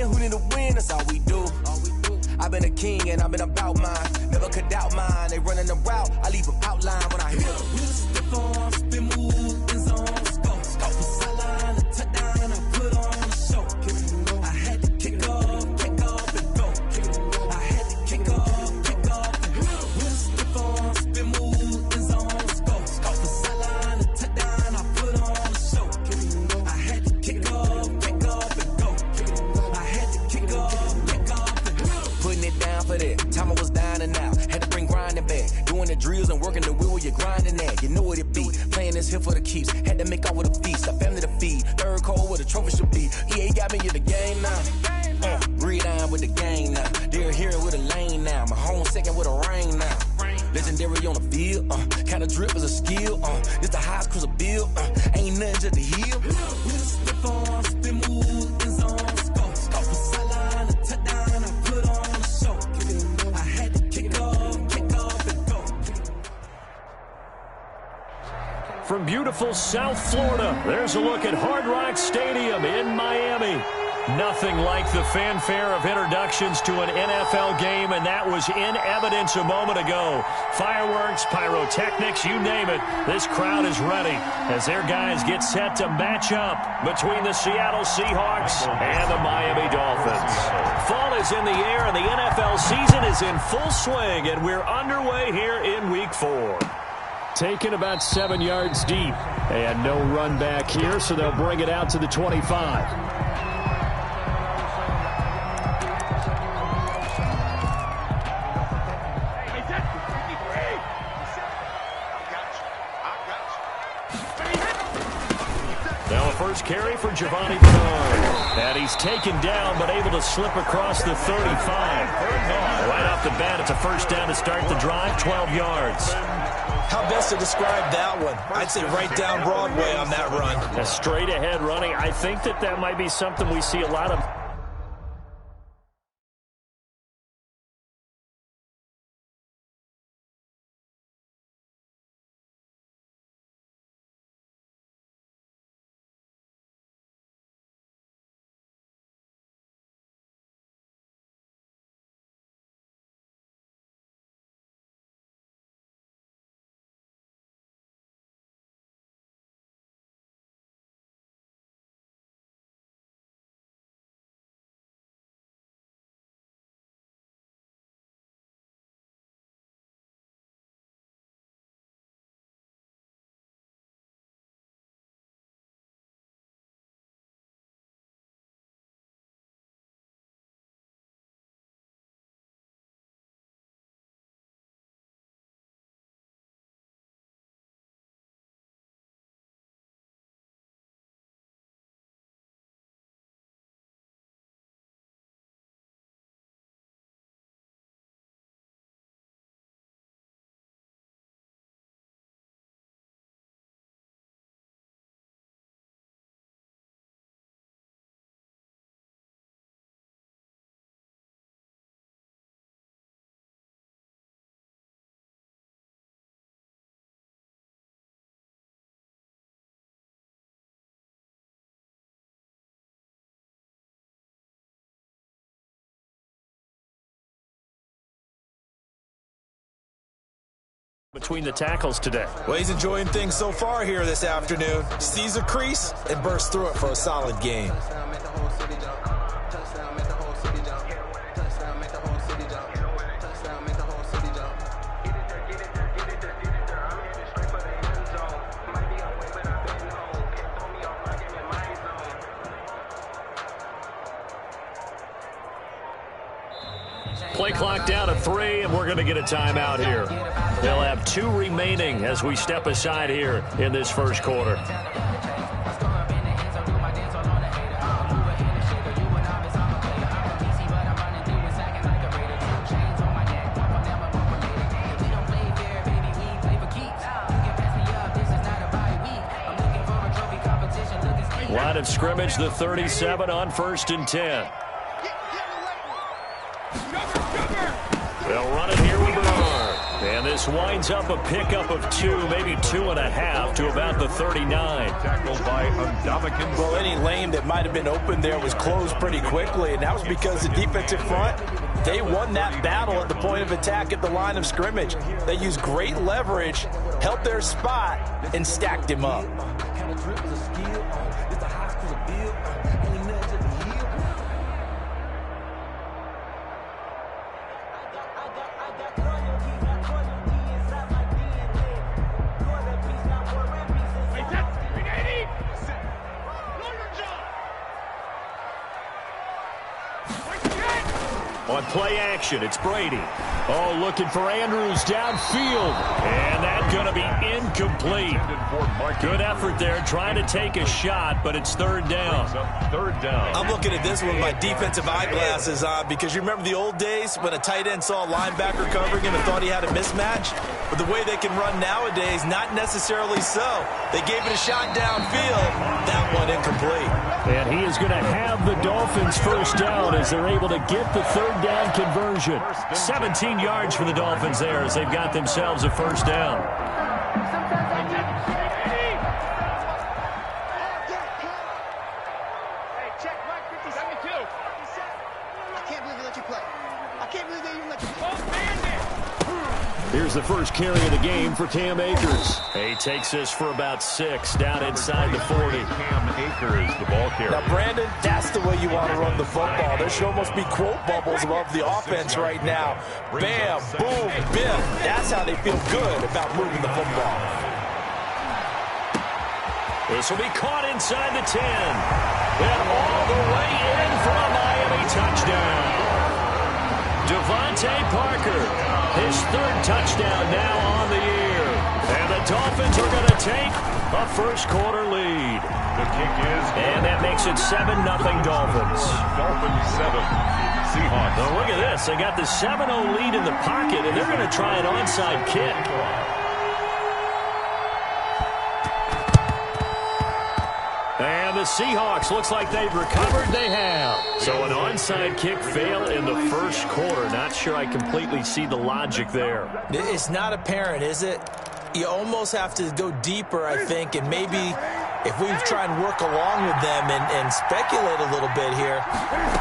who need to win, that's all we do. I've been a king and I've been about mine. Never could doubt mine. They running the route, I leave them outline when I hit them. Stiff on, spin move, in zone, let's go. Go for sideline, a touchdown, I put on a show. I had to kick off and go. I had to kick off and go. Stiff on, spin move, in zone, let's go. Go for sideline, a touchdown, I put on a show. I had to kick off and go. I had to kick off and go. Putting it down for that. Time I was down and out. Had to bring grinding back. Doing the drills and working the wheel where you're grinding at. You know what it be. Playing this here for the keeps. Had to make out with a feast. A family to feed. Third cold where the trophy should be. EA got me in the game now. Gridiron with the gang now. They're here with a lane now. My home second with a rain now. Legendary on the field. Kinda drip is a skill. It's the highest cruiser bill. Ain't nothing just to heal. We'll slip on, spin move, in zone, let's go. Go for sideline, a touchdown, I put on a show. I had to kick off and go. From beautiful South Florida, there's a look at Hard Rock Stadium in Miami. Nothing like the fanfare of introductions to an NFL game, and that was in evidence a moment ago. Fireworks, pyrotechnics, you name it. This crowd is ready as their guys get set to match up between the Seattle Seahawks and the Miami Dolphins. Fall is in the air, and the NFL season is in full swing, and we're underway here in Week 4. Taken about 7 yards deep, and no run back here, so they'll bring it out to the 25. First carry for Giovanni Bernard. And he's taken down, but able to slip across the 35. Right off the bat, it's a first down to start the drive, 12 yards. How best to describe that one? I'd say right down Broadway on that run. A straight ahead running. I think that might be something we see a lot of. Between the tackles today. Well, he's enjoying things so far here this afternoon. Sees a crease and bursts through it for a solid game. Play clock down to 3, and we're going to get a timeout here. They'll have 2 remaining as we step aside here in this first quarter. Line of scrimmage, the 37 on 1st and 10. They'll run it here with Bernard. And this this winds up a pickup of 2, maybe 2.5 to about the 39. Tackled by Ndamukong. Well, any lane that might have been open there was closed pretty quickly, and that was because the defensive front, they won that battle at the point of attack at the line of scrimmage. They used great leverage, held their spot, and stacked him up. On play action, it's Brady. Oh, looking for Andrews downfield. And that's going to be incomplete. Good effort there, trying to take a shot, but it's third down. I'm looking at this with my defensive eyeglasses on because you remember the old days when a tight end saw a linebacker covering him and thought he had a mismatch? But the way they can run nowadays, not necessarily so. They gave it a shot downfield. That one incomplete. And he is going to have the Dolphins first down as they're able to get the third down conversion. 17 yards for the Dolphins there as they've got themselves a first down. Here's the first carry of the game for Cam Akers. He takes this for about 6 down inside the 40. Cam Akers, the ball carrier. Now, Brandon, that's the way you want to run the football. There should almost be quote bubbles above the offense right now. Bam, boom, bim. That's how they feel good about moving the football. This will be caught inside the 10. And all the way in for a Miami touchdown. Devontae Parker, his third touchdown now on the year. And the Dolphins are going to take a first-quarter lead. The kick is good. And that makes it 7-0 Dolphins. Dolphins 7, Seahawks. Now look at this. They got the 7-0 lead in the pocket, and they're going to try an onside kick. And the Seahawks, looks like they've recovered. They have. So an onside kick fail in the first quarter. Not sure I completely see the logic there. It's not apparent, is it? You almost have to go deeper, I think, and maybe if we try and work along with them and speculate a little bit here,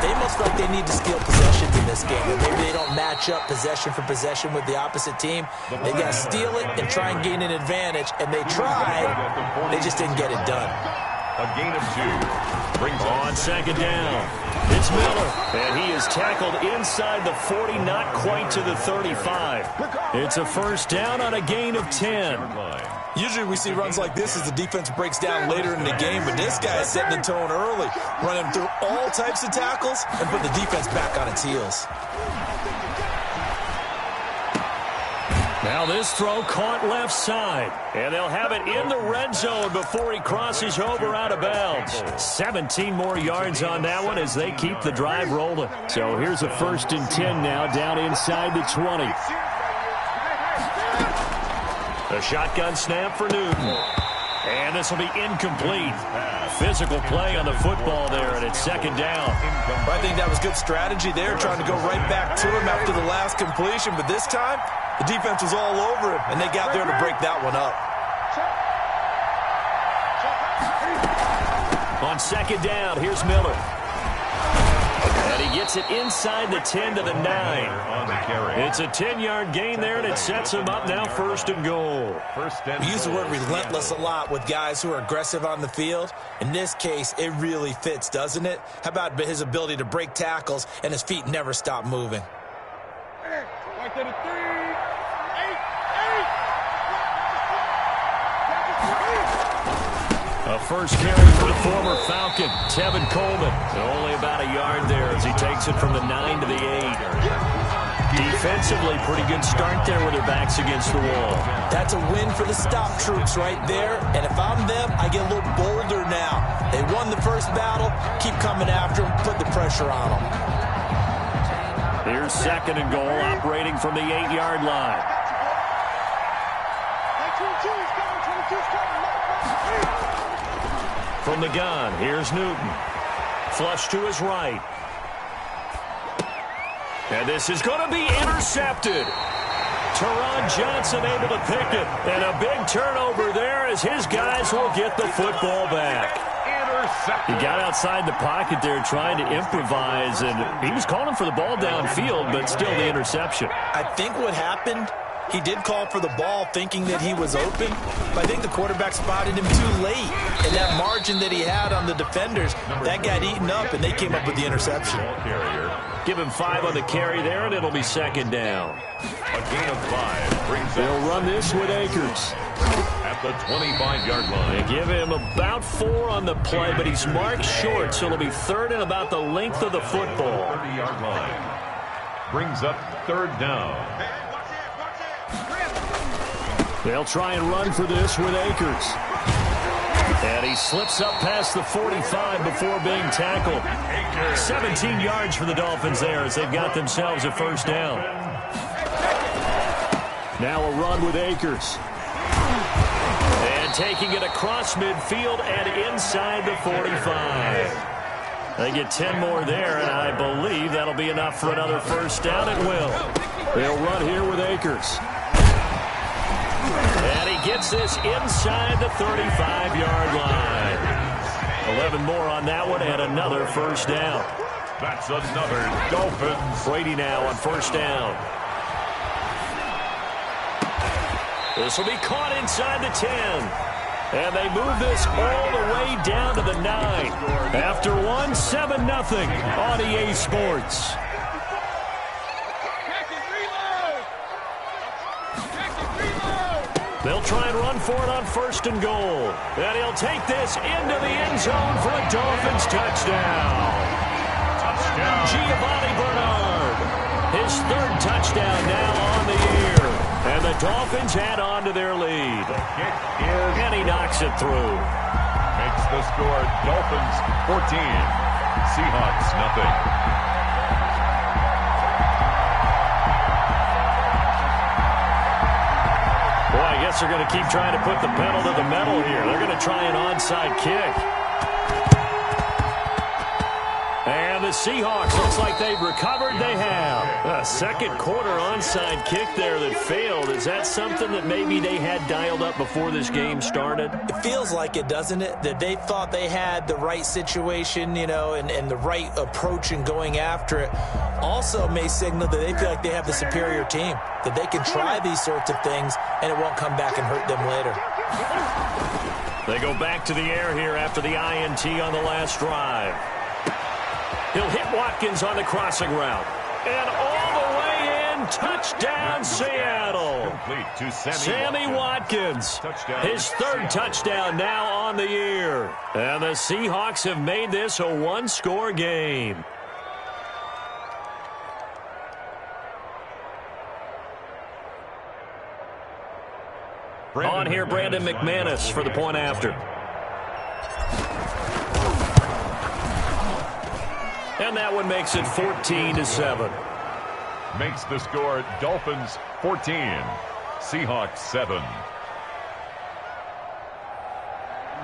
they must feel like they need to steal possessions in this game. And maybe they don't match up possession for possession with the opposite team. They got to steal it and try and gain an advantage. And they tried. They just didn't get it done. A gain of 2. Brings on second down. It's Miller, and he is tackled inside the 40, not quite to the 35. It's a first down on a gain of 10. Usually we see runs like this as the defense breaks down later in the game, but this guy is setting the tone early, running through all types of tackles and put the defense back on its heels. Now this throw caught left side, and they'll have it in the red zone before he crosses over out of bounds. 17 more yards on that one as they keep the drive rolling. So here's a 1st and 10 now down inside the 20. A shotgun snap for Newton. And this will be incomplete. Physical play on the football there, and it's second down. I think that was good strategy there, trying to go right back to him after the last completion. But this time, the defense was all over him, and they got there to break that one up. On second down, here's Miller. And he gets it inside the 10 to the 9. It's a 10-yard gain there, and it sets him up now 1st and goal. We use the word relentless a lot with guys who are aggressive on the field. In this case, it really fits, doesn't it? How about his ability to break tackles and his feet never stop moving? Right to the 3. 8. A first carry for the former Falcon, Tevin Coleman. Only about a yard there as he takes it from the 9 to the 8. Defensively, pretty good start there with their backs against the wall. That's a win for the stop troops right there. And if I'm them, I get a little bolder now. They won the first battle. Keep coming after them. Put the pressure on them. Here's 2nd and goal, operating from the 8-yard line. From the gun, here's Newton. Flush to his right. And this is going to be intercepted. Teron Johnson able to pick it. And a big turnover there as his guys will get the football back. He got outside the pocket there trying to improvise, and he was calling for the ball downfield, but still the interception. I think what happened, he did call for the ball thinking that he was open, but I think the quarterback spotted him too late. And that margin that he had on the defenders, that got eaten up, and they came up with the interception. Give him 5 on the carry there, and it'll be second down. A gain of 5 brings They'll run this with Akers. At the 25-yard line. They give him about 4 on the play, but he's marked short, so it'll be third and about the length of the football. 30-yard line. Brings up third down. They'll try and run for this with Akers. And he slips up past the 45 before being tackled. 17 yards for the Dolphins there as they've got themselves a first down. Now a run with Akers. And taking it across midfield and inside the 45. They get 10 more there, and I believe that'll be enough for another first down. It will. They'll run here with Akers. And he gets this inside the 35-yard line. 11 more on that one and another first down. That's another Dolphins. Brady now on first down. This will be caught inside the 10. And they move this all the way down to the 9. After one, 7-0 on EA Sports. They'll try and run for it on first and goal. And he'll take this into the end zone for a Dolphins touchdown. Giovanni Bernard. His third touchdown now on the year. And the Dolphins add on to their lead. And he knocks it through. Makes the score Dolphins 14. Seahawks nothing. Boy, I guess they're going to keep trying to put the pedal to the metal here. They're going to try an onside kick. And the Seahawks, looks like they've recovered. They have. A second quarter onside kick there that failed. Is that something that maybe they had dialed up before this game started? It feels like it, doesn't it? That they thought they had the right situation, you know, and the right approach in going after it. Also may signal that they feel like they have the superior team, that they can try these sorts of things and it won't come back and hurt them later. They go back to the air here after the INT on the last drive. He'll hit Watkins on the crossing route. And all the way in, touchdown Seattle. Complete to Sammy Watkins. His third touchdown now on the year. And the Seahawks have made this a one-score game. On here, Brandon McManus for the point after. And that one makes it 14-7. Makes the score Dolphins 14. Seahawks 7.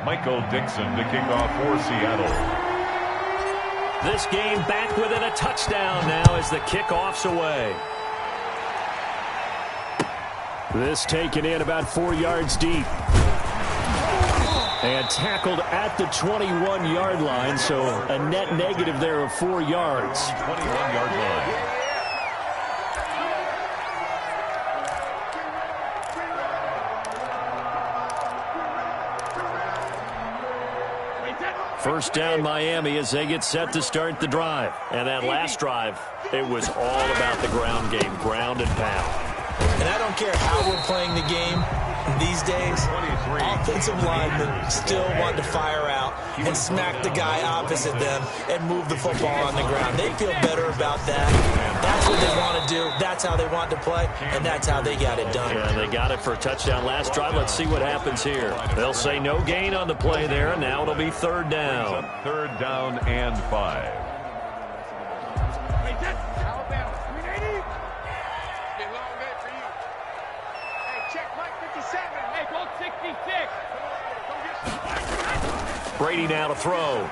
Michael Dixon to kick off for Seattle. This game back within a touchdown now as the kickoff's away. This taken in about 4 yards deep. And tackled at the 21-yard line, so a net negative there of 4 yards. 21-yard line. First down Miami as they get set to start the drive. And that last drive, it was all about the ground game, ground and pound. And I don't care how we're playing the game these days, offensive linemen still want to fire out and smack the guy opposite them and move the football on the ground. They feel better about that. That's what they want to do. That's how they want to play, and that's how they got it done. Yeah, they got it for a touchdown last drive. Let's see what happens here. They'll say no gain on the play there, and now it'll be third down. Third down and 5. Brady now to throw.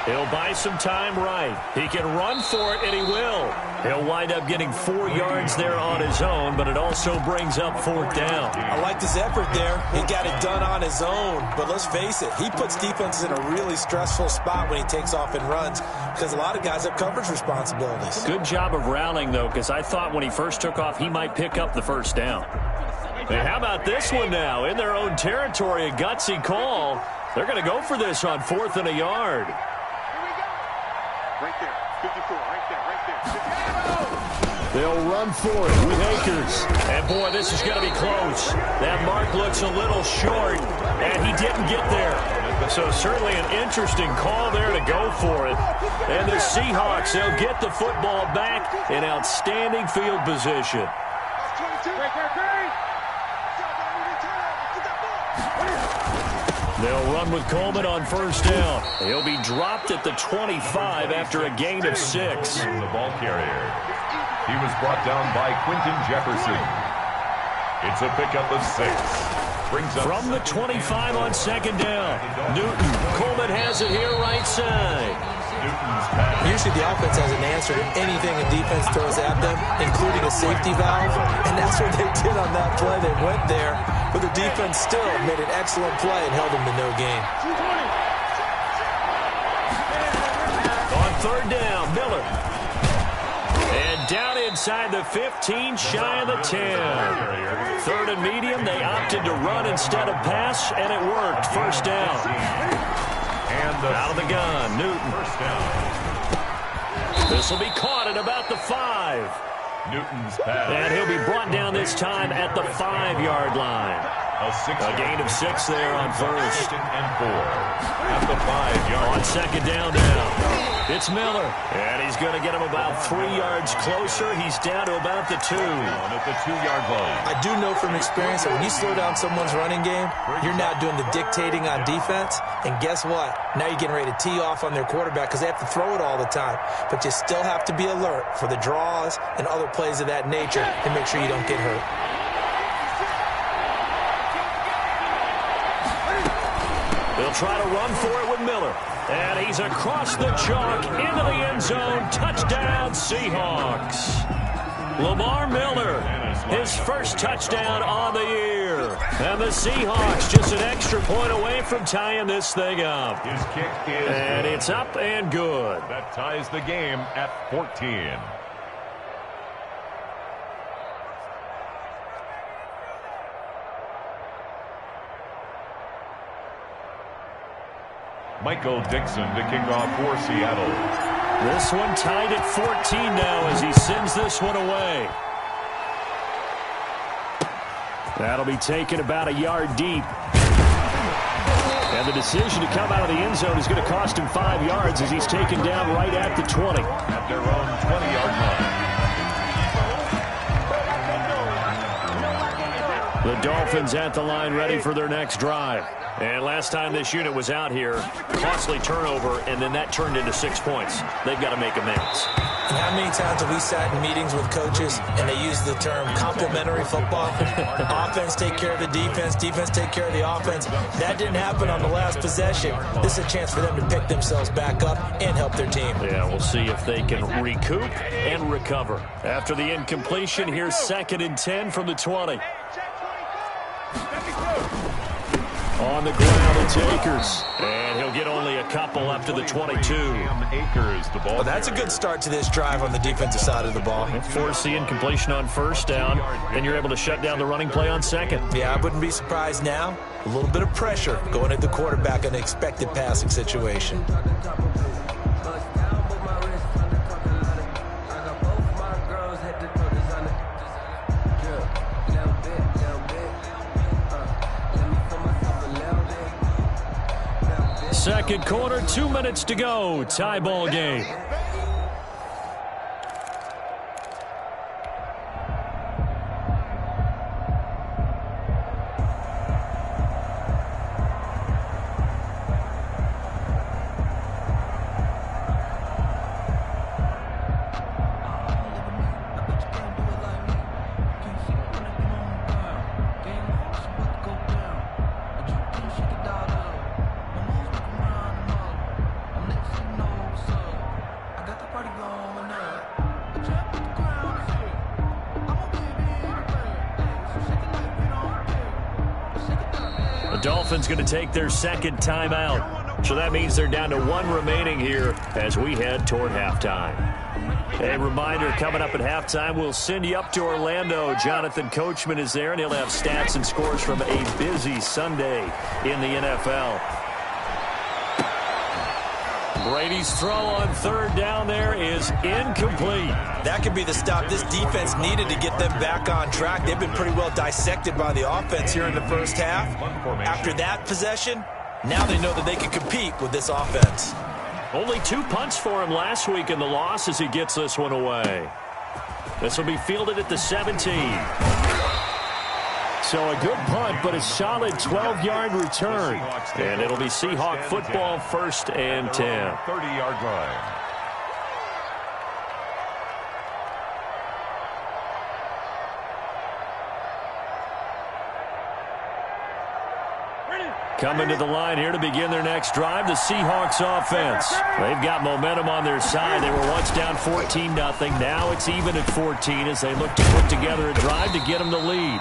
He'll buy some time right. He can run for it, and he will. He'll wind up getting 4 yards there on his own, but it also brings up 4th down. I like his effort there. He got it done on his own. But let's face it, he puts defenses in a really stressful spot when he takes off and runs because a lot of guys have coverage responsibilities. Good job of rallying, though, because I thought when he first took off, he might pick up the 1st down. Hey, how about this one now? In their own territory, a gutsy call. They're going to go for this on 4th and a yard. Right there, 54, right there. They'll run for it with Akers. And, boy, this is going to be close. That mark looks a little short, and he didn't get there. So certainly an interesting call there to go for it. And the Seahawks, they'll get the football back in outstanding field position. They'll run with Coleman on 1st down. He'll be dropped at the 25 after a gain of 6. The ball carrier. He was brought down by Quentin Jefferson. It's a pickup of 6. Brings up from the 25 on 2nd down. Newton. Coleman has it here right side. Usually the offense has an answer to anything a defense throws at them, including a safety valve. And that's what they did on that play. They went there, but the defense still made an excellent play and held them to no gain. On 3rd down, Miller. And down inside the 15, shy of the 10. 3rd and medium, they opted to run instead of pass, and it worked. 1st down. And out of the gun, Newton. 1st down. This will be caught at about the 5. Newton's pass. And he'll be brought down this time at the 5-yard line. A gain of 6 there on 1st. And 4. At the 5-yard. On 2nd down now. It's Miller. And he's going to get him about 3 yards closer. He's down to about the 2. At the 2-yard line. I do know from experience that when you slow down someone's running game, you're now doing the dictating on defense. And guess what? Now you're getting ready to tee off on their quarterback because they have to throw it all the time. But you still have to be alert for the draws and other plays of that nature to make sure you don't get hurt. They'll try to run for it with Miller. And he's across the chalk into the end zone. Touchdown, Seahawks. Lamar Miller, his first touchdown on the year. And the Seahawks just an extra point away from tying this thing up. His kick is and good. It's up and good. That ties the game at 14. Michael Dixon to kick off for Seattle. This one tied at 14 now as he sends this one away. That'll be taken about a yard deep. And the decision to come out of the end zone is going to cost him 5 yards as he's taken down right at the 20. At their own 20-yard line. The Dolphins at the line ready for their next drive. And last time this unit was out here, costly turnover, and then that turned into 6 points. They've got to make amends. And how many times have we sat in meetings with coaches and they use the term complementary football? Offense take care of the defense, defense take care of the offense. That didn't happen on the last possession. This is a chance for them to pick themselves back up and help their team. Yeah, we'll see if they can recoup and recover. After the incompletion, here's 2nd and 10 from the 20. On the ground, it's Akers. And he'll get only a couple up to the 22. Akers, the ball. Well, that's a good start to this drive on the defensive side of the ball. Force the incompletion on 1st down, and you're able to shut down the running play on 2nd. Yeah, I wouldn't be surprised now. A little bit of pressure going at the quarterback in an expected passing situation. Second quarter, 2 minutes to go. Tie ball game. The Dolphins going to take their second timeout. So that means they're down to 1 remaining here as we head toward halftime. A reminder, coming up at halftime, we'll send you up to Orlando. Jonathan Coachman is there, and he'll have stats and scores from a busy Sunday in the NFL. Brady's throw on third down there is incomplete. That could be the stop this defense needed to get them back on track. They've been pretty well dissected by the offense here in the first half. After that possession, now they know that they can compete with this offense. Only 2 punts for him last week in the loss as he gets this one away. This will be fielded at the 17. So a good punt, but a solid 12-yard return. And it'll be Seahawk football, 1st and 10. 30-yard line. Coming to the line here to begin their next drive, the Seahawks offense. They've got momentum on their side. They were once down 14-0. Now it's even at 14 as they look to put together a drive to get them the lead.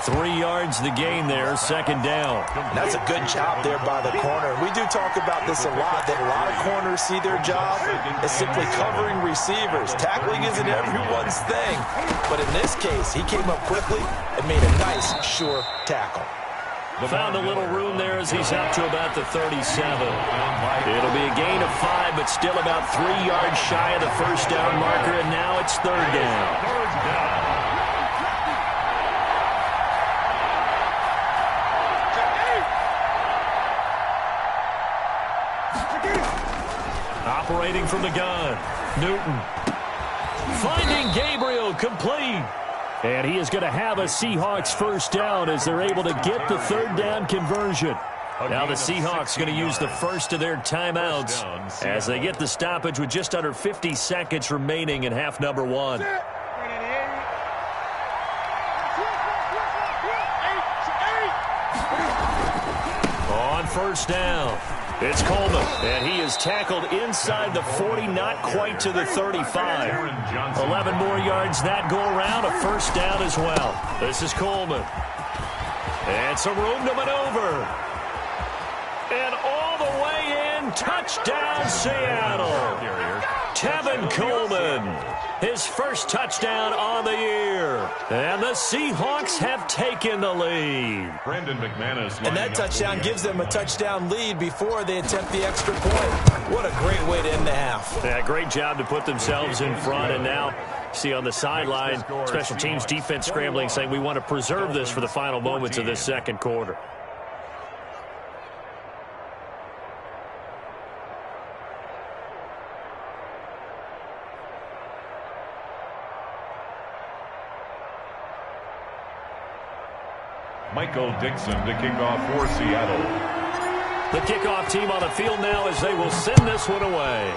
3 yards the gain there, 2nd down. That's a good job there by the corner. We do talk about this a lot, that a lot of corners see their job as simply covering receivers. Tackling isn't everyone's thing. But in this case, he came up quickly and made a nice, sure tackle. Found a little room there as he's out to about the 37. It'll be a gain of 5, but still about 3 yards shy of the first down marker, and now it's 3rd down. Operating from the gun, Newton. Finding Gabriel, complete. And he is going to have a Seahawks 1st down as they're able to get the 3rd down conversion. Now the Seahawks going to use the first of their timeouts as they get the stoppage with just under 50 seconds remaining in half number 1. On 1st down, it's Coleman, and he is tackled inside the 40, not quite to the 35. 11 more yards that go around, a 1st down as well. This is Coleman. And some room to maneuver. And all the way in, touchdown Seattle. Tevin Coleman, his 1st touchdown on the year. And the Seahawks have taken the lead. Brandon McManus. And that touchdown gives them a touchdown lead before they attempt the extra point. What a great way to end the half. Yeah, great job to put themselves in front. And now, see on the sideline, special teams defense scrambling, saying we want to preserve this for the final moments of this 2nd quarter. Michael Dixon to kick off for Seattle. The kickoff team on the field now as they will send this one away.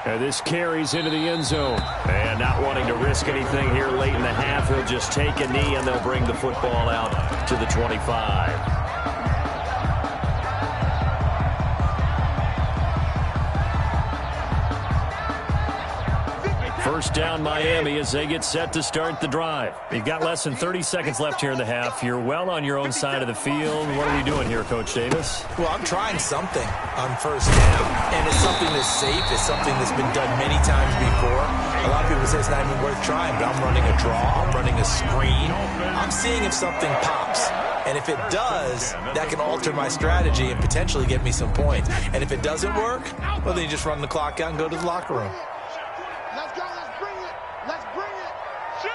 And this carries into the end zone. And not wanting to risk anything here late in the half, he'll just take a knee and they'll bring the football out to the 25. 1st down Miami as they get set to start the drive. You've got less than 30 seconds left here in the half. You're well on your own side of the field. What are we doing here, Coach Davis? Well, I'm trying something on 1st down, and it's something that's safe. It's something that's been done many times before. A lot of people say it's not even worth trying, but I'm running a draw. I'm running a screen. I'm seeing if something pops. And if it does, that can alter my strategy and potentially get me some points. And if it doesn't work, well, then you just run the clock out and go to the locker room. Let's go. Let's bring it. Let's bring it. Shoot.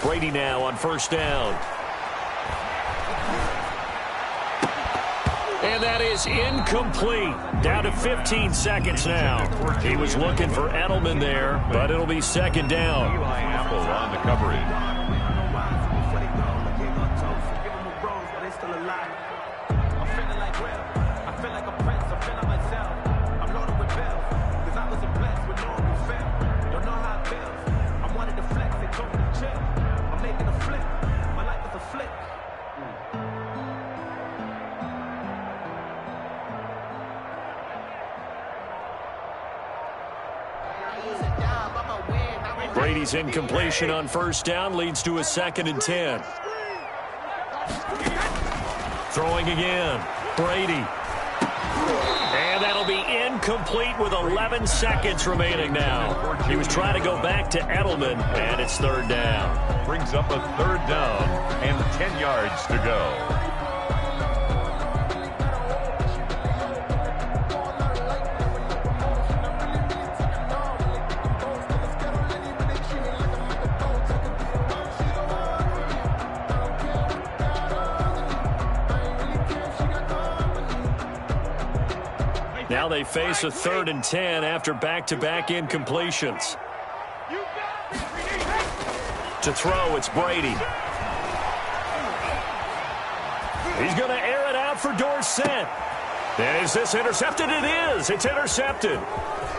Brady now on 1st down. And that is incomplete. Down to 15 seconds now. He was looking for Edelman there, but it'll be 2nd down. Eli Apple on the coverage. Brady's incompletion on first down leads to a 2nd and 10. Throwing again. Brady. And that'll be incomplete with 11 seconds remaining now. He was trying to go back to Edelman, and it's 3rd down. Brings up a 3rd down and 10 yards to go. Now they face a 3rd and 10 after back-to-back incompletions. To throw, it's Brady. He's going to air it out for Dorsett. And is this intercepted? It is. It's intercepted.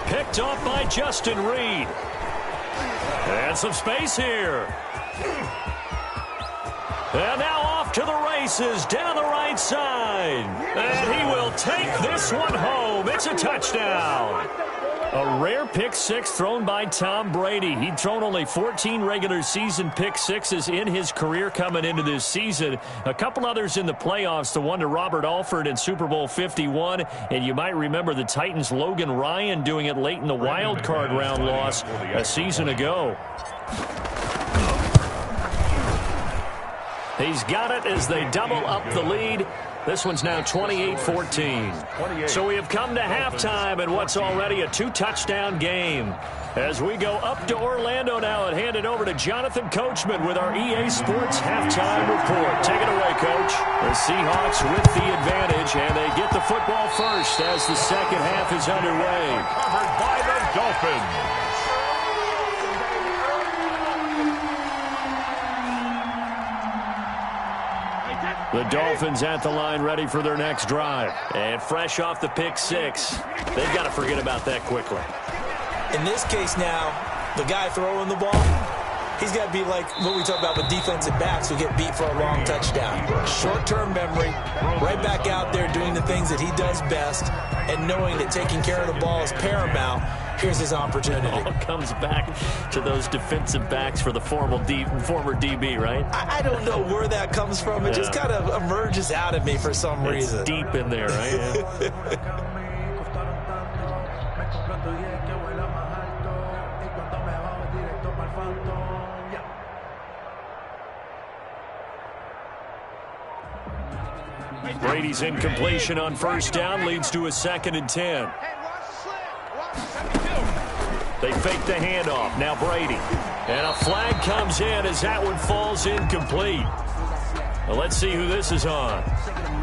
Picked off by Justin Reed. And some space here. And now off to the races down the right side. And he will take this one home. It's a touchdown. A rare pick six thrown by Tom Brady. He'd thrown only 14 regular season pick sixes in his career coming into this season. A couple others in the playoffs, the one to Robert Alford in Super Bowl 51. And you might remember the Titans' Logan Ryan doing it late in the wild card round loss a season ago. He's got it as they double up the lead. This one's now 28-14. So we have come to halftime in what's already a 2-touchdown game. As we go up to Orlando now and hand it over to Jonathan Coachman with our EA Sports Halftime Report. Take it away, Coach. The Seahawks with the advantage, and they get the football first as the second half is underway. Covered by the Dolphins. The Dolphins at the line ready for their next drive. And fresh off the pick six, they've got to forget about that quickly. In this case now, the guy throwing the ball, he's got to be like what we talk about with defensive backs who get beat for a long touchdown. Short-term memory, right back out there doing the things that he does best, and knowing that taking care of the ball is paramount. Here's his opportunity. All comes back to those defensive backs for the former DB, right? I don't know where that comes from. It just kind of emerges out of me for some reason. It's deep in there, right? Brady's incompletion on first down leads to a 2nd and 10. They fake the handoff. Now Brady. And a flag comes in as that one falls incomplete. Well, let's see who this is on.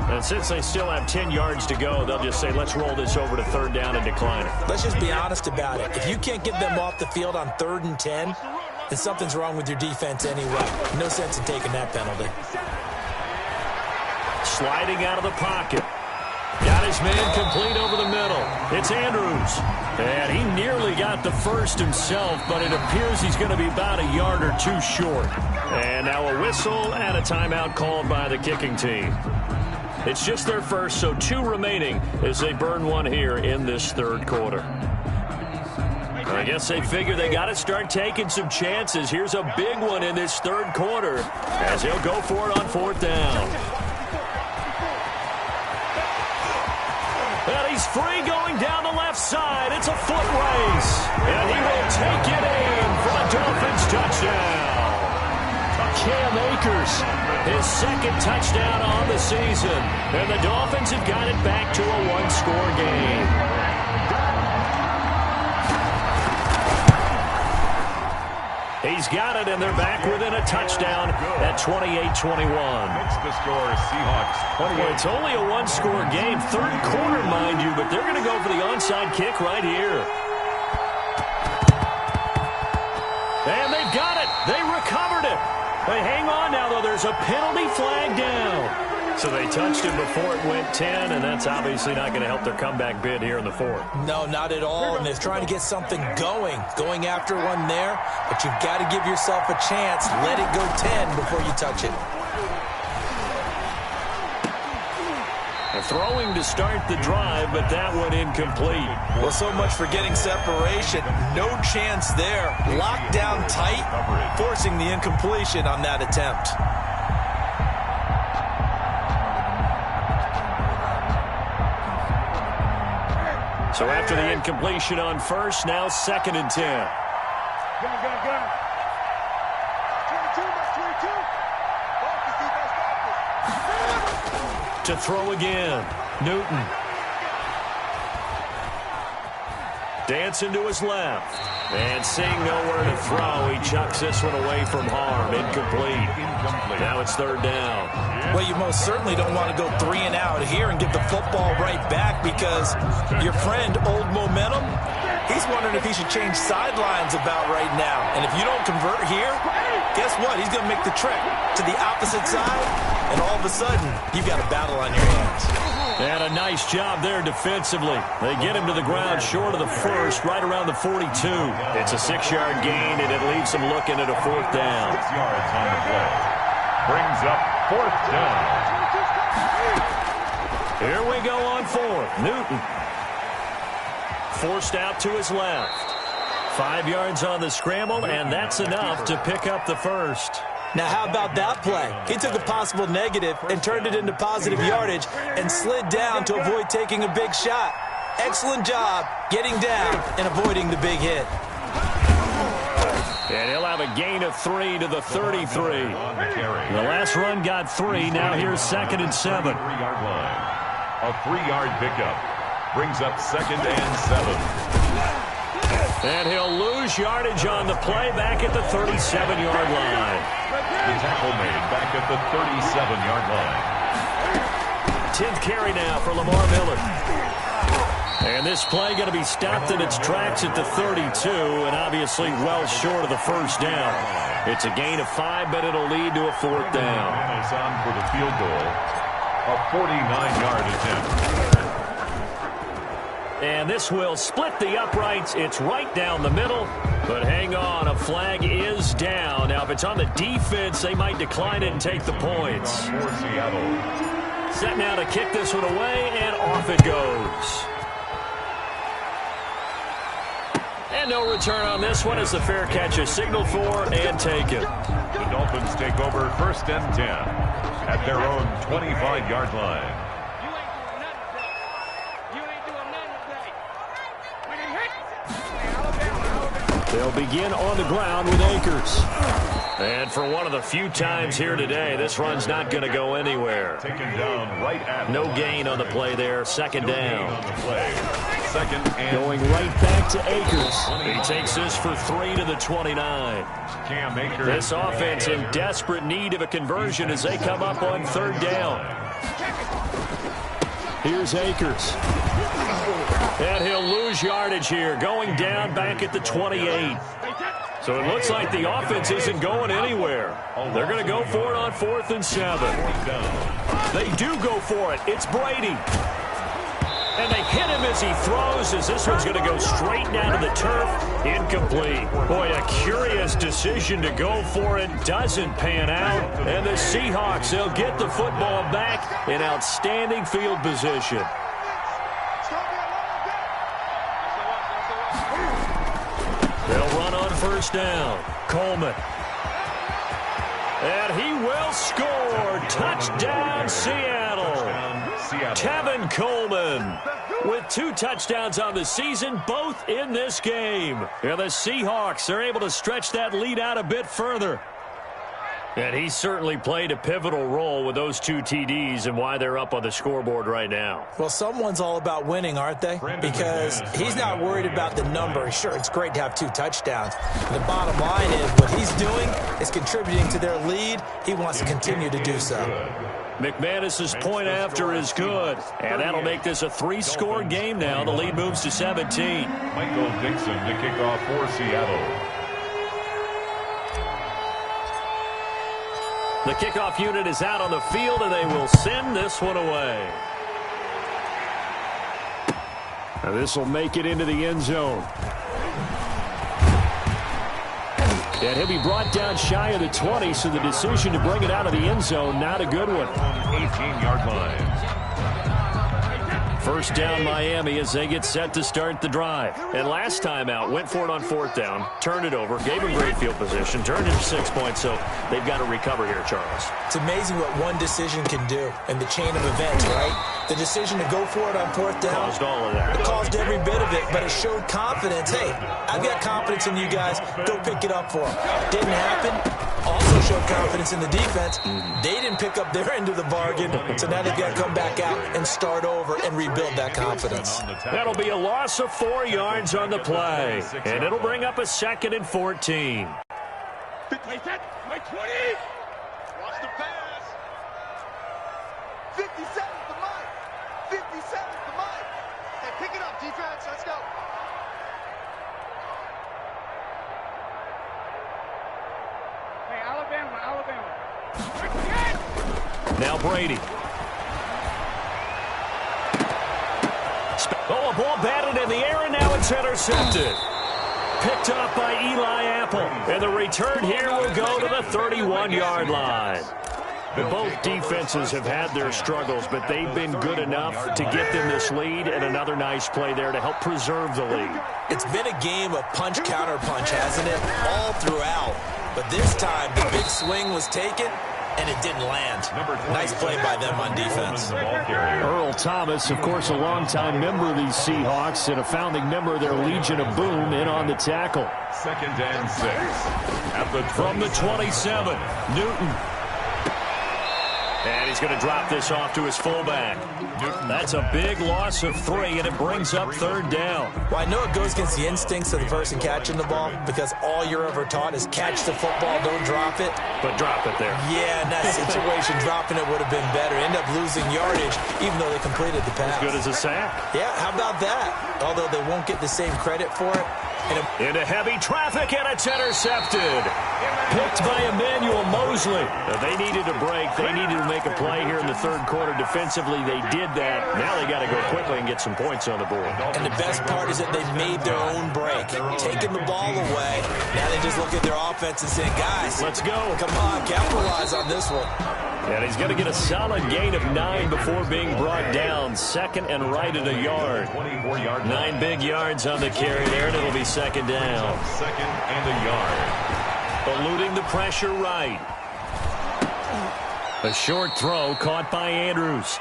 And since they still have 10 yards to go, they'll just say, let's roll this over to 3rd down and decline it. Let's just be honest about it. If you can't get them off the field on 3rd and 10, then something's wrong with your defense anyway. No sense in taking that penalty. Sliding out of the pocket. Got his man complete over the middle. It's Andrews. And he nearly got the first himself, but it appears he's going to be about a yard or two short. And now a whistle and a timeout called by the kicking team. It's just their first, so 2 remaining as they burn one here in this 3rd quarter. I guess they figure they got to start taking some chances. Here's a big one in this 3rd quarter as he'll go for it on 4th down. And he's free going down the left side. It's a foot race. And he will take it in for a Dolphins touchdown. Cam Akers, his 2nd touchdown on the season. And the Dolphins have got it back to a 1-score game. He's got it, and they're back within a touchdown at 28-21. It's the score, Seahawks 28. It's only a 1-score game, 3rd quarter, mind you, but they're going to go for the onside kick right here. And they've got it. They recovered it. They hang on now, though. There's a penalty flag down. So they touched him before it went 10, and that's obviously not going to help their comeback bid here in the 4th. No, not at all, and they're trying to get something going after one there, but you've got to give yourself a chance. Let it go 10 before you touch it. Throwing to start the drive, but that one incomplete. Well, so much for getting separation. No chance there. Locked down tight, forcing the incompletion on that attempt. So after the incompletion on first, now 2nd and 10. To throw again, Newton. Dancing to his left. And seeing nowhere to throw, he chucks this one away from harm. Incomplete. Now it's 3rd down. Well, you most certainly don't want to go 3 and out here and give the football right back, because your friend, Old Momentum, he's wondering if he should change sidelines about right now. And if you don't convert here, guess what? He's going to make the trek to the opposite side, and all of a sudden, you've got a battle on your hands. And a nice job there defensively. They get him to the ground short of the first, right around the 42. It's a 6-yard gain, and it leaves him looking at a 4th down. 6 yards on the play. Brings up 4th down. Here we go on 4th. Newton. Forced out to his left. 5 yards on the scramble, and that's enough to pick up the first. Now, how about that play? He took a possible negative and turned it into positive yardage and slid down to avoid taking a big shot. Excellent job getting down and avoiding the big hit. And he'll have a gain of 3 to the 33. The last run got 3. Now here's 2nd and 7. 3-yard line. A 3-yard pickup. Brings up 2nd and 7. And he'll lose yardage on the play back at the 37-yard line. The tackle made back at the 37-yard line. 10th carry now for Lamar Miller. And this play going to be stopped in its tracks at the 32, and obviously well short of the first down. It's a gain of 5, but it'll lead to a 4th down. And it's on for the field goal. A 49-yard attempt. And this will split the uprights. It's right down the middle. But hang on, a flag is down. Now, if it's on the defense, they might decline it and take the points. For Seattle. Set now to kick this one away, and off it goes. And no return on this one as the fair catch is signaled for and taken. The Dolphins take over 1st and 10 at their own 25-yard line. They'll begin on the ground with Akers. And for one of the few times here today, this run's not going to go anywhere. Taken down right at no gain on the play there. 2nd down. On the play. 2nd and going right back to Akers. He takes this for 3 to the 29. Cam Akers. This offense in desperate need of a conversion as they come up on 3rd down. Here's Akers. And he'll lose yardage here, going down back at the 28. So it looks like the offense isn't going anywhere. They're going to go for it on 4th and 7. They do go for it. It's Brady. And they hit him as he throws, as this one's going to go straight down to the turf. Incomplete. Boy, a curious decision to go for it. Doesn't pan out. And the Seahawks, they'll get the football back in outstanding field position. They'll run on 1st down. Coleman. And he will score. Touchdown, Seattle. Tevin Coleman with 2 touchdowns on the season, both in this game. And the Seahawks are able to stretch that lead out a bit further. And he certainly played a pivotal role with those 2 TDs and why they're up on the scoreboard right now. Well, someone's all about winning, aren't they? Because he's not worried about the number. Sure, it's great to have 2 touchdowns. The bottom line is what he's doing is contributing to their lead. He wants to continue to do so. McManus's point after is good, and that'll make this a 3-score game now. The lead moves to 17. Michael Dixon to kick off for Seattle. The kickoff unit is out on the field, and they will send this one away. Now this will make it into the end zone. And he'll be brought down shy of the 20, so the decision to bring it out of the end zone, not a good one. 18-yard line. First down Miami as they get set to start the drive. And last time out, went for it on fourth down, turned it over, gave them great field position, turned into 6 points, so they've got to recover here, Charles. It's amazing what one decision can do in the chain of events, right? The decision to go for it on fourth down. Caused all of that. It caused every bit of it, but it showed confidence. Hey, I've got confidence in you guys. Go pick it up for them. Didn't happen. Also showed confidence in the defense. They didn't pick up their end of the bargain, so now they've got to come back out and start over and rebuild that confidence. That'll be a loss of 4 yards on the play, and it'll bring up a 2nd and 14. My 20. Watch the pass. 57's the mic. 57's the mic. Hey, pick it up, defense. Let's go. Hey, Alabama. Now Brady. Oh, a ball batted in the air, and now it's intercepted. Picked up by Eli Apple. And the return here will go to the 31-yard line. Both defenses have had their struggles, but they've been good enough to get them this lead, and another nice play there to help preserve the lead. It's been a game of punch-counter-punch, hasn't it? All throughout. But this time, the big swing was taken, and it didn't land. Nice play by them on defense. Earl Thomas, of course, a longtime member of these Seahawks and a founding member of their Legion of Boom, in on the tackle. 2nd and 6. At the From the 27, Newton. And he's going to drop this off to his fullback. That's a big loss of 3, and it brings up 3rd down. Well, I know it goes against the instincts of the person catching the ball because all you're ever taught is catch the football, don't drop it. But drop it there. Yeah, in that situation, dropping it would have been better. End up losing yardage, even though they completed the pass. As good as a sack. Yeah, how about that? Although they won't get the same credit for it. Into heavy traffic, and it's intercepted. Picked by Emmanuel Mosley. Now, they needed a break. They needed to make a play here in the 3rd quarter. Defensively, they did that. Now they got to go quickly and get some points on the board. And the best part is that they made their own break. Taking the ball away. Now they just look at their offense and say, guys, let's go. Come on, capitalize on this one. And he's going to get a solid gain of 9 before being brought down. 2nd and right at a yard. 9 big yards on the carry there, and it'll be 2nd down. 2nd and a yard. Eluding the pressure right. A short throw caught by Andrews.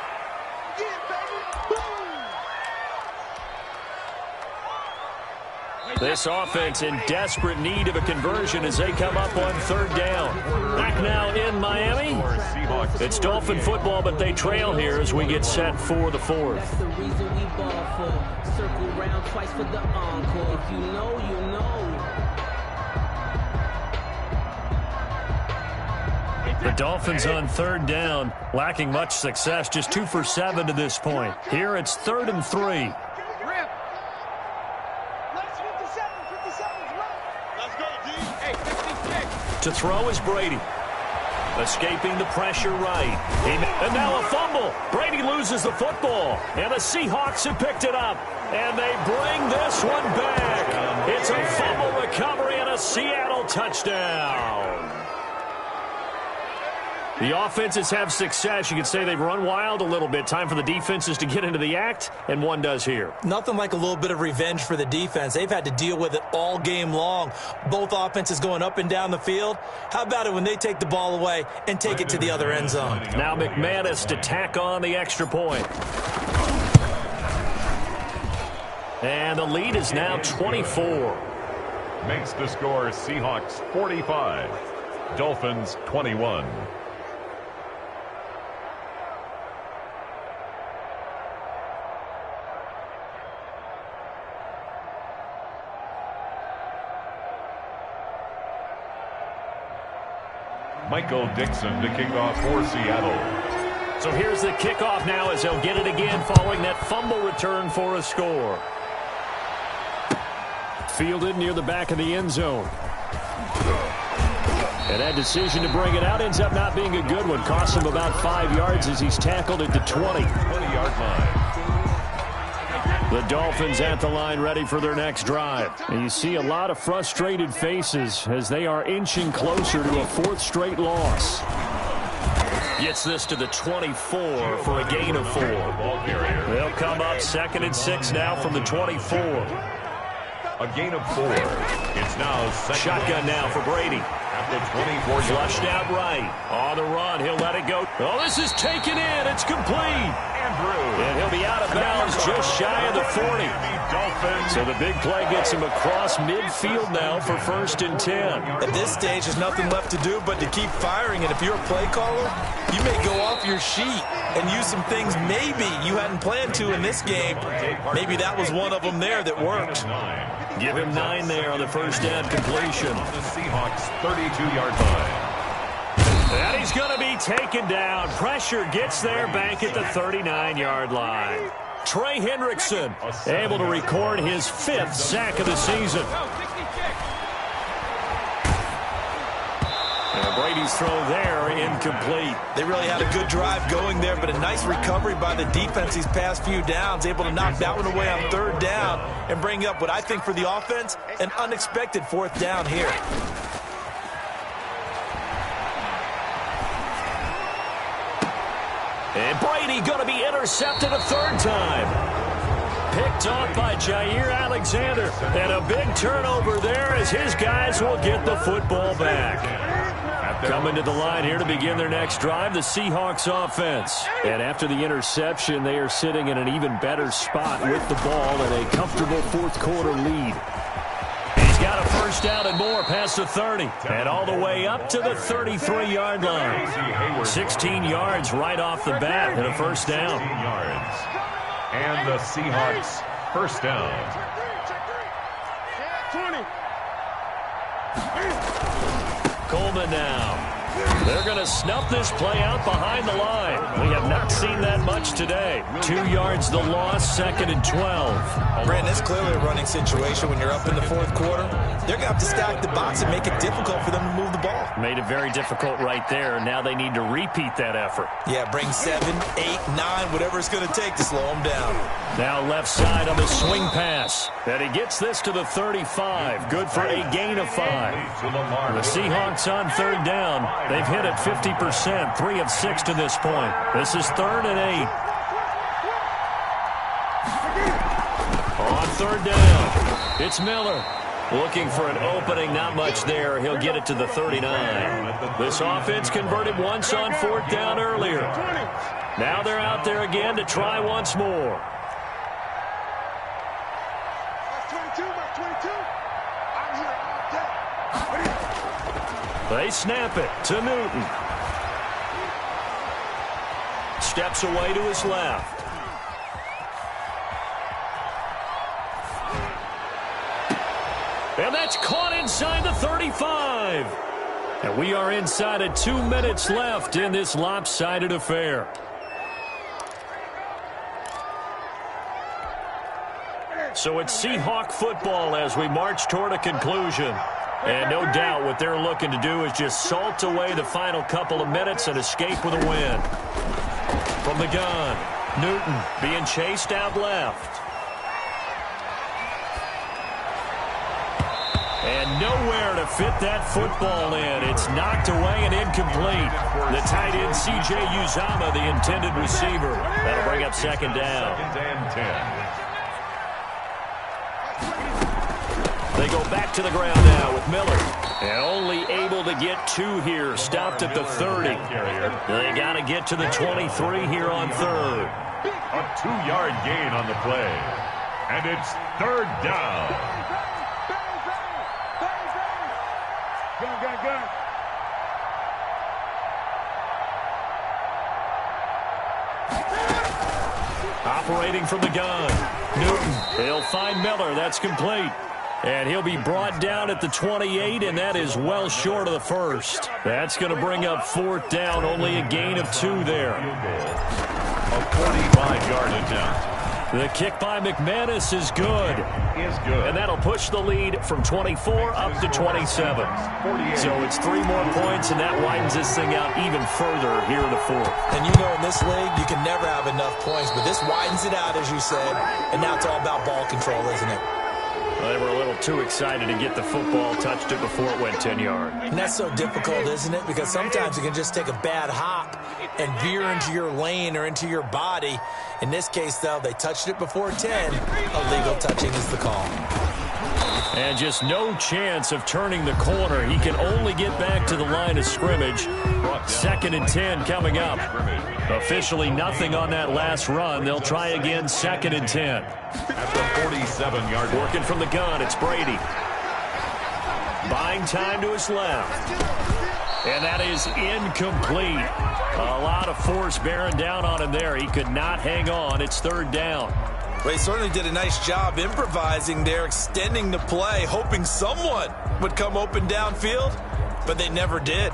This offense in desperate need of a conversion as they come up on 3rd down. Back now in Miami. It's Dolphin football, but they trail here as we get set for the 4th. That's the reason we ball for. Circle round twice for the encore. If you know, you know. The Dolphins on 3rd down, lacking much success, just 2 for 7 to this point. Here it's 3rd and 3. To throw is Brady. Escaping the pressure right. And now a fumble. Brady loses the football. And the Seahawks have picked it up. And they bring this one back. It's a fumble recovery and a Seattle touchdown. The offenses have success. You could say they've run wild a little bit. Time for the defenses to get into the act, and one does here. Nothing like a little bit of revenge for the defense. They've had to deal with it all game long. Both offenses going up and down the field. How about it when they take the ball away and take it to the other end zone? Now McManus to tack on the extra point. And the lead is now 24. Makes the score Seahawks 45, Dolphins 21. Michael Dixon to kick off for Seattle. So here's the kickoff now as they'll get it again following that fumble return for a score. Fielded near the back of the end zone. And that decision to bring it out ends up not being a good one. Costs him about 5 yards as he's tackled at the 20-yard line. The Dolphins at the line ready for their next drive. And you see a lot of frustrated faces as they are inching closer to a 4th straight loss. Gets this to the 24 for a gain of 4. They'll come up 2nd and 6 now from the 24. A gain of 4. It's now second. Shotgun now for Brady. At the 24. Flushed out right. On the run. He'll let it go. Oh, this is taken in. It's complete. And he'll be out of bounds just shy of the 40. So the big play gets him across midfield now for 1st and 10. At this stage, there's nothing left to do but to keep firing. And if you're a play caller, you may go off your sheet and use some things maybe you hadn't planned to in this game. Maybe that was one of them there that worked. Give him 9 there on the first down completion. The Seahawks 32-yard line. And he's going to be taken down. Pressure gets there back at the 39-yard line. Trey Hendrickson able to record his 5th sack of the season. And Brady's throw there incomplete. They really had a good drive going there, but a nice recovery by the defense these past few downs, able to knock that one away on 3rd down and bring up what I think for the offense, an unexpected 4th down here. And Brady going to be intercepted a 3rd time. Picked off by Jair Alexander. And a big turnover there as his guys will get the football back. Coming to the line here to begin their next drive, the Seahawks offense. And after the interception, they are sitting in an even better spot with the ball and a comfortable 4th quarter lead. He's got a 1st down and more past the 30. And all the way up to the 33-yard line. 16 yards right off the bat and a 1st down. And the Seahawks 1st down. 20. Coleman now. They're going to snuff this play out behind the line. We have not seen that much today. 2 yards the loss, 2nd and 12. Brandon, it's clearly a running situation when you're up in the 4th quarter. They're going to have to stack the box and make it difficult for them to move the ball. Made it very difficult right there. Now they need to repeat that effort. Yeah, bring 7, 8, 9, whatever it's going to take to slow them down. Now left side on the swing pass. And he gets this to the 35. Good for a gain of 5. The Seahawks on 3rd down. They've hit it 50%, 3 of 6 to this point. This is 3rd and 8. On 3rd down, it's Miller. Looking for an opening, not much there. He'll get it to the 39. This offense converted once on 4th down earlier. Now they're out there again to try once more. They snap it to Newton. Steps away to his left. And that's caught inside the 35. And we are inside of 2 minutes left in this lopsided affair. So it's Seahawk football as we march toward a conclusion. And no doubt what they're looking to do is just salt away the final couple of minutes and escape with a win. From the gun, Newton being chased out left. And nowhere to fit that football in. It's knocked away and incomplete. The tight end, C.J. Uzomah, the intended receiver. That'll bring up 2nd down. 2nd and 10. They go back to the ground now with Miller. And only able to get 2 here. Stopped at the 30. They got to get to the 23 here on 3rd. A 2-yard gain on the play. And it's 3rd down. Gun. Operating from the gun. Newton. He'll find Miller. That's complete. And he'll be brought down at the 28, and that is well short of the 1st. That's going to bring up 4th down. Only a gain of 2 there. A 45-yard attempt. The kick by McManus is good. And that'll push the lead from 24 up to 27. So it's 3 more points, and that widens this thing out even further here in the 4th. And you know in this league, you can never have enough points, but this widens it out, as you said, and now it's all about ball control, isn't it? They were a little too excited to get the football, touched it before it went 10 yards. And that's so difficult, isn't it? Because sometimes you can just take a bad hop and veer into your lane or into your body. In this case, though, they touched it before 10. Illegal touching is the call. And just no chance of turning the corner. He can only get back to the line of scrimmage. 2nd and 10 coming up. Officially nothing on that last run. They'll try again, 2nd and 10. At the 47-yard line. Working from the gun, it's Brady. Buying time to his left. And that is incomplete. A lot of force bearing down on him there. He could not hang on. It's 3rd down. Well, he certainly did a nice job improvising there, extending the play, hoping someone would come open downfield, but they never did.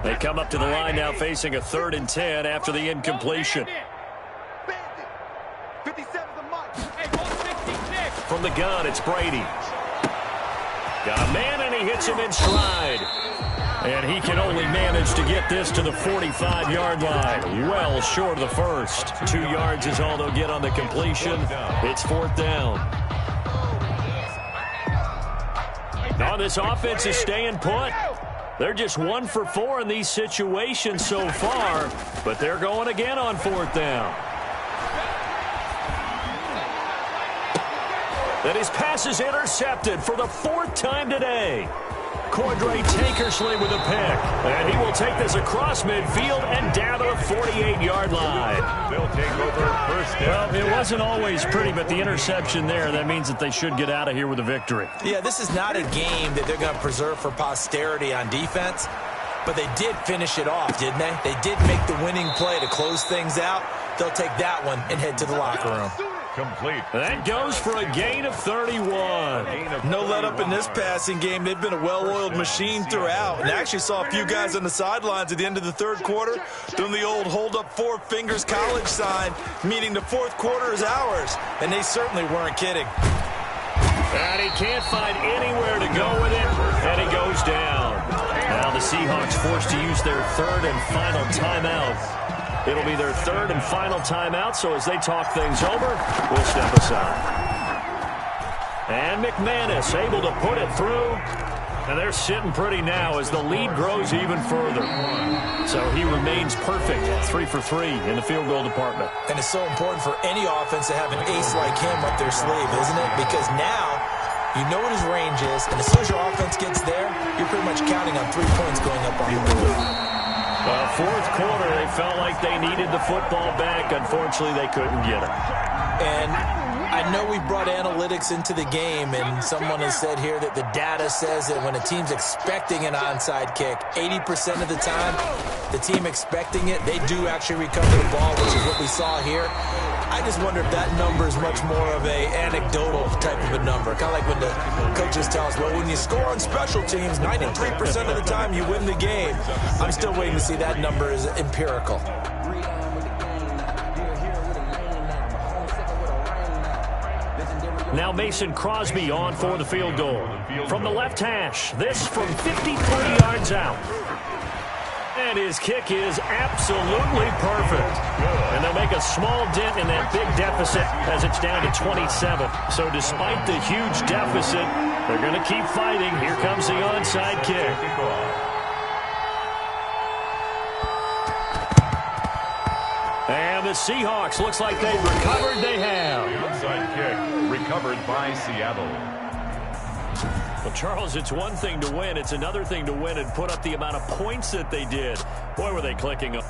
They come up to the line now facing a 3rd and 10 after the incompletion. From the gun, it's Brady. Got a man, and he hits him in stride. And he can only manage to get this to the 45-yard line. Well short of the first. 2 yards is all they'll get on the completion. It's 4th down. Now this offense is staying put. They're just 1 for 4 in these situations so far, but they're going again on 4th down. That his pass is intercepted for the 4th time today. Cordray Tankersley with a pick. And he will take this across midfield and down to the 48-yard line. They'll take over 1st down. Well, it wasn't always pretty, but the interception there, that means that they should get out of here with a victory. Yeah, this is not a game that they're going to preserve for posterity on defense, but they did finish it off, didn't they? They did make the winning play to close things out. They'll take that one and head to the locker room. Complete. That goes for a gain of 31. No let up in this passing game. They've been a well-oiled machine throughout. And actually saw a few guys on the sidelines at the end of the 3rd quarter doing the old hold up 4 fingers college sign, meaning the 4th quarter is ours. And they certainly weren't kidding. And he can't find anywhere to go with it, and he goes down. Now the Seahawks forced to use their 3rd and final timeout. It'll be their 3rd and final timeout, so as they talk things over, we'll step aside. And McManus able to put it through. And they're sitting pretty now as the lead grows even further. So he remains perfect, 3 for 3 in the field goal department. And it's so important for any offense to have an ace like him up their sleeve, isn't it? Because now you know what his range is, and as soon as your offense gets there, you're pretty much counting on 3 points going up on the board. Well, 4th quarter, they felt like they needed the football back. Unfortunately, they couldn't get it. And I know we brought analytics into the game, and someone has said here that the data says that when a team's expecting an onside kick, 80% of the time, the team expecting it, they do actually recover the ball, which is what we saw here. I just wonder if that number is much more of a anecdotal type of a number. Kind of like when the coaches tell us, well, when you score on special teams, 93% of the time you win the game. I'm still waiting to see that number is empirical. Now Mason Crosby on for the field goal. From the left hash, this from 53 yards out. And his kick is absolutely perfect. And they'll make a small dent in that big deficit as it's down to 27. So despite the huge deficit, they're going to keep fighting. Here comes the onside kick. And the Seahawks, looks like they've recovered. They have. The onside kick recovered by Seattle. Well, Charles, it's one thing to win. It's another thing to win and put up the amount of points that they did. Boy, were they clicking up.